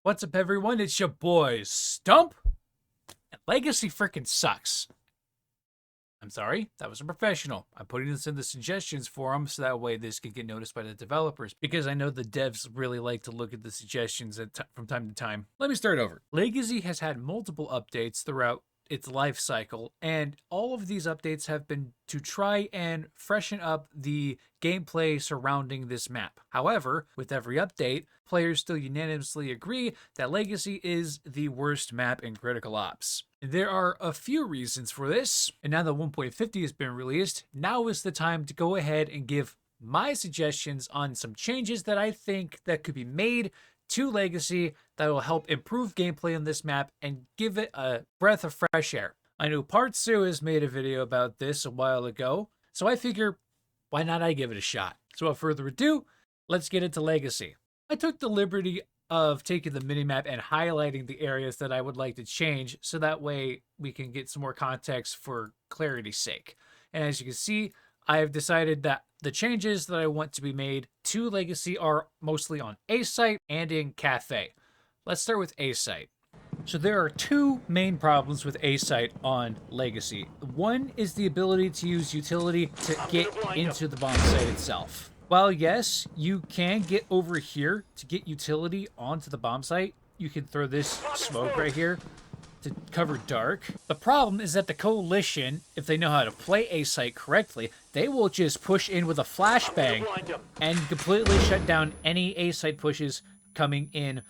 What's up, everyone? It's your boy, Stump. And Legacy freaking sucks. I'm sorry, that was a professional. I'm putting this in the suggestions forum so that way this can get noticed by the developers because I know the devs really like to look at the suggestions from time to time. Let me start over. Legacy has had multiple updates throughout its life cycle, and all of these updates have been to try and freshen up the gameplay surrounding this map. However, with every update, players still unanimously agree that Legacy is the worst map in Critical Ops. There are a few reasons for this, and now that 1.50 has been released, now is the time to go ahead and give my suggestions on some changes that I think that could be made to Legacy that will help improve gameplay on this map and give it a breath of fresh air. I know Part 2 has made a video about this a while ago, so I figure, why not I give it a shot? So without further ado, let's get into Legacy. I took the liberty of taking the minimap and highlighting the areas that I would like to change so that way we can get some more context for clarity's sake. And as you can see, I have decided that the changes that I want to be made to Legacy are mostly on A site and in Cafe. Let's start with A site. So there are two main problems with A site on Legacy. One is the ability to use utility to get into the bomb site itself. While yes, you can get over here to get utility onto the bomb site, you can throw this smoke right here to cover dark. The problem is that the Coalition, if they know how to play A site correctly, they will just push in with a flashbang and completely shut down any A site pushes coming in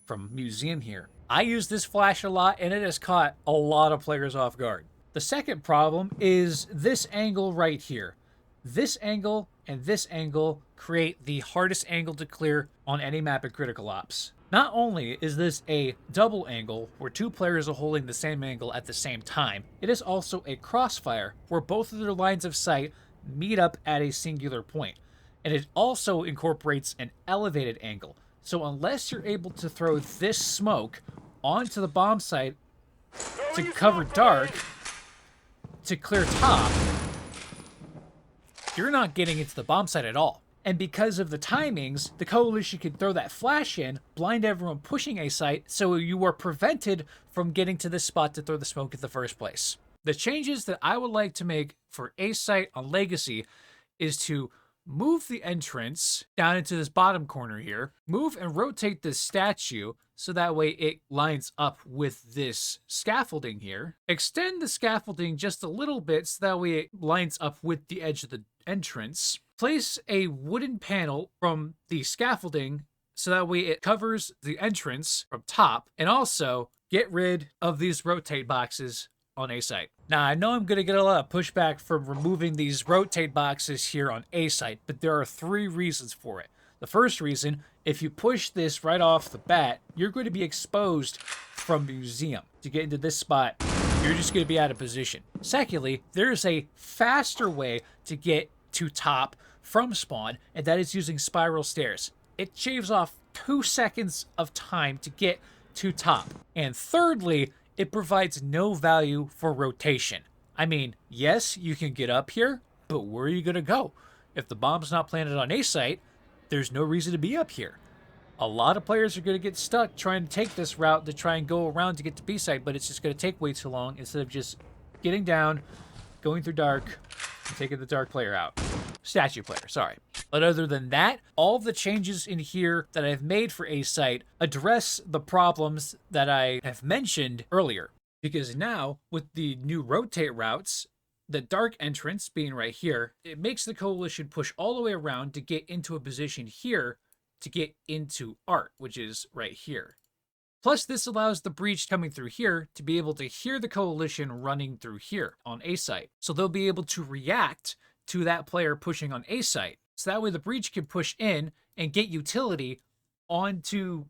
from Museum here. I use this flash a lot and it has caught a lot of players off guard. The second problem is this angle right here. This angle and this angle create the hardest angle to clear on any map in Critical Ops. Not only is this a double angle where two players are holding the same angle at the same time, it is also a crossfire where both of their lines of sight meet up at a singular point. And it also incorporates an elevated angle. So unless you're able to throw this smoke onto the bomb site to cover dark, to clear top, you're not getting into the bomb site at all. And because of the timings, the Coalition can throw that flash in, blind everyone pushing A site, so you are prevented from getting to this spot to throw the smoke in the first place. The changes that I would like to make for A site on Legacy is to move the entrance down into this bottom corner here, move and rotate this statue so that way it lines up with this scaffolding here, extend the scaffolding just a little bit so that way it lines up with the edge of the entrance, place a wooden panel from the scaffolding so that way it covers the entrance from top, and also get rid of these rotate boxes on A site. Now, I know I'm going to get a lot of pushback from removing these rotate boxes here on A site, but there are three reasons for it. The first reason, if you push this right off the bat, you're going to be exposed from Museum. To get into this spot, you're just going to be out of position. Secondly, there's a faster way to get to top from spawn, and that is using spiral stairs. It shaves off 2 seconds of time to get to top. And thirdly, it provides no value for rotation. I mean, yes, you can get up here, but where are you going to go? If the bomb's not planted on A site, there's no reason to be up here. A lot of players are going to get stuck trying to take this route to try and go around to get to B site, but it's just going to take way too long instead of just getting down, going through dark, and taking the dark player out. Statue player, sorry. But other than that, all of the changes in here that I've made for A site address the problems that I have mentioned earlier. Because now, with the new rotate routes, the dark entrance being right here, it makes the Coalition push all the way around to get into a position here to get into art, which is right here. Plus, this allows the breach coming through here to be able to hear the Coalition running through here on A site. So they'll be able to react to that player pushing on A site. So that way the breach can push in and get utility onto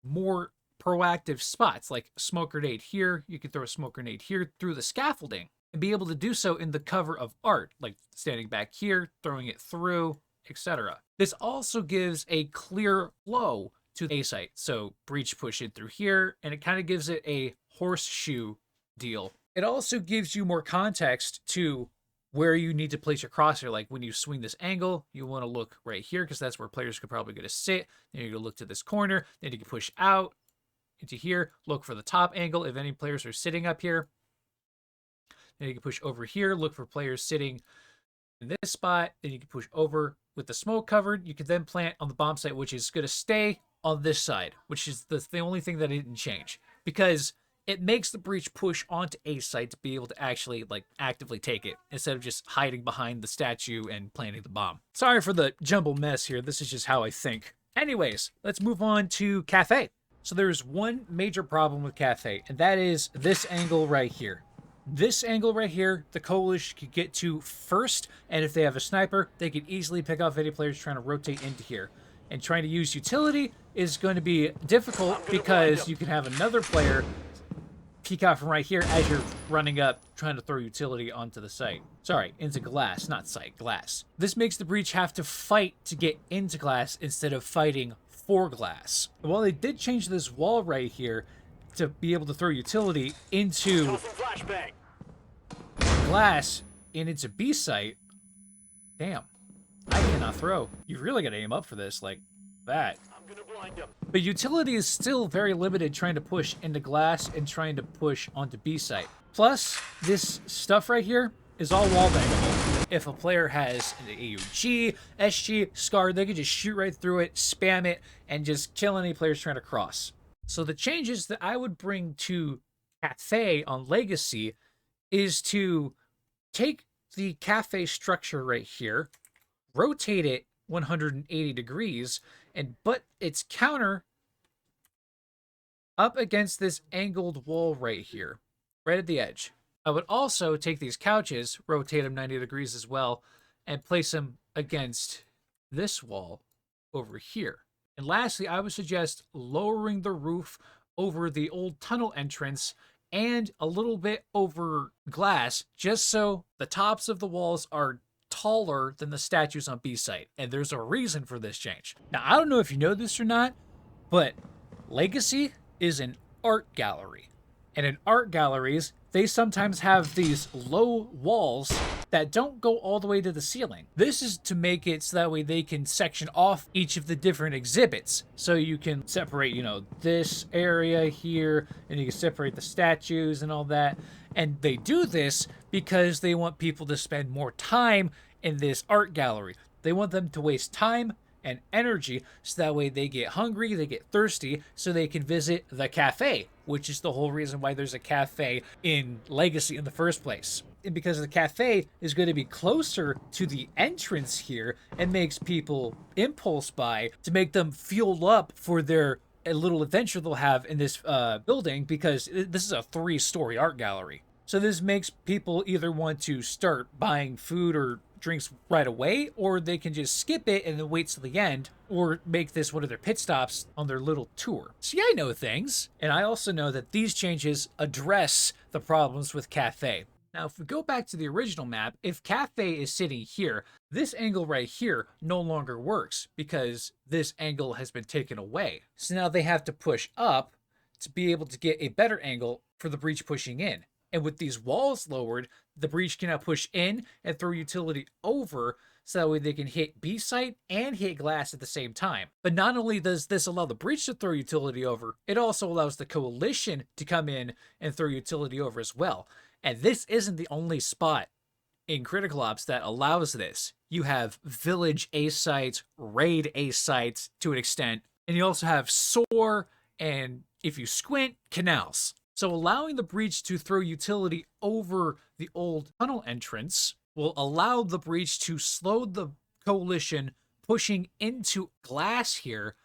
more proactive spots, like smoke grenade here. You can throw a smoke grenade here through the scaffolding and be able to do so in the cover of art, like standing back here, throwing it through, etc. This also gives a clear flow to A site. So breach push in through here, and it kind of gives it a horseshoe deal. It also gives you more context to where you need to place your crosshair. Like when you swing this angle, you want to look right here because that's where players could probably going to sit. Then you can look to this corner. Then you can push out into here. Look for the top angle if any players are sitting up here. Then you can push over here. Look for players sitting in this spot. Then you can push over with the smoke covered. You can then plant on the bomb site, which is going to stay on this side, which is the only thing that I didn't change. Because it makes the breach push onto A site to be able to actually actively take it instead of just hiding behind the statue and planting the bomb. Sorry for the jumble mess here. This is just how I think. Anyways, let's move on to Cafe. So there's one major problem with Cafe, and that is this angle right here. This angle right here, the Coalition could get to first, and if they have a sniper, they could easily pick off any players trying to rotate into here. And trying to use utility is going to be difficult because you can have another player peek out from right here as you're running up trying to throw utility onto the site. Sorry, into glass, not site, glass. This makes the breach have to fight to get into glass instead of fighting for glass. While they did change this wall right here to be able to throw utility into glass and into B site, damn, I cannot throw. You really got to aim up for this, like that. But utility is still very limited trying to push into glass and trying to push onto B site. Plus, this stuff right here is all wall bangable. If a player has an AUG, SG, SCAR, they can just shoot right through it, spam it, and just kill any players trying to cross. So the changes that I would bring to Cafe on Legacy is to take the Cafe structure right here, rotate it 180 degrees, and put its counter up against this angled wall right here, right at the edge. I would also take these couches, rotate them 90 degrees as well, and place them against this wall over here. And lastly, I would suggest lowering the roof over the old tunnel entrance and a little bit over glass, just so the tops of the walls are taller than the statues on B site. And there's a reason for this change. Now, I don't know if you know this or not, but Legacy is an art gallery. And in art galleries, they sometimes have these low walls that don't go all the way to the ceiling. This is to make it so that way they can section off each of the different exhibits. So you can separate, this area here, and you can separate the statues and all that. And they do this because they want people to spend more time in this art gallery. They want them to waste time and energy so that way they get hungry, they get thirsty, so they can visit the cafe, which is the whole reason why there's a cafe in Legacy in the first place. And because the cafe is going to be closer to the entrance here, it makes people impulse buy to make them fuel up for their a little adventure they'll have in this building, because this is a 3-story art gallery. So this makes people either want to start buying food or drinks right away, or they can just skip it and then wait till the end, or make this one of their pit stops on their little tour. See, I know things, and I also know that these changes address the problems with Cafe. Now, if we go back to the original map, if Cafe is sitting here, this angle right here no longer works because this angle has been taken away. So now they have to push up to be able to get a better angle for the breach pushing in. And with these walls lowered, the breach can now push in and throw utility over, so that way they can hit B site and hit glass at the same time. But not only does this allow the breach to throw utility over, it also allows the coalition to come in and throw utility over as well. And this isn't the only spot in Critical Ops that allows this. You have Village A sites, Raid A sites to an extent, and you also have SOAR, and if you squint, canals. So allowing the breach to throw utility over the old tunnel entrance will allow the breach to slow the coalition pushing into glass here,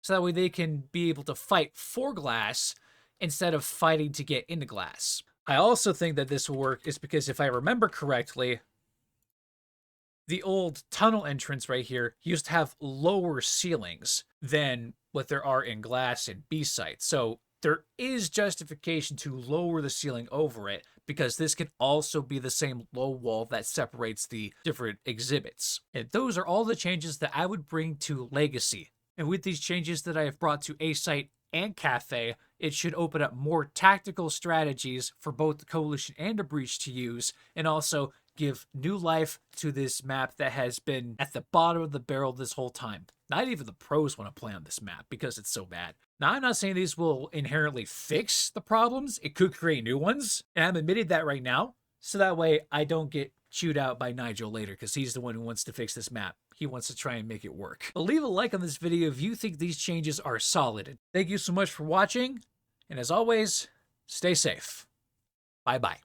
so that way they can be able to fight for glass instead of fighting to get into glass. I also think that this will work is because if I remember correctly, the old tunnel entrance right here used to have lower ceilings than what there are in glass and B sites. So there is justification to lower the ceiling over it, because this can also be the same low wall that separates the different exhibits. And those are all the changes that I would bring to Legacy. And with these changes that I have brought to A site and Cafe, it should open up more tactical strategies for both the Coalition and the Breach to use, and also give new life to this map that has been at the bottom of the barrel this whole time. Not even the pros want to play on this map because it's so bad. Now, I'm not saying these will inherently fix the problems. It could create new ones. And I'm admitting that right now. So that way I don't get chewed out by Nigel later, because he's the one who wants to fix this map. He wants to try and make it work. But leave a like on this video if you think these changes are solid. Thank you so much for watching. And as always, stay safe. Bye-bye.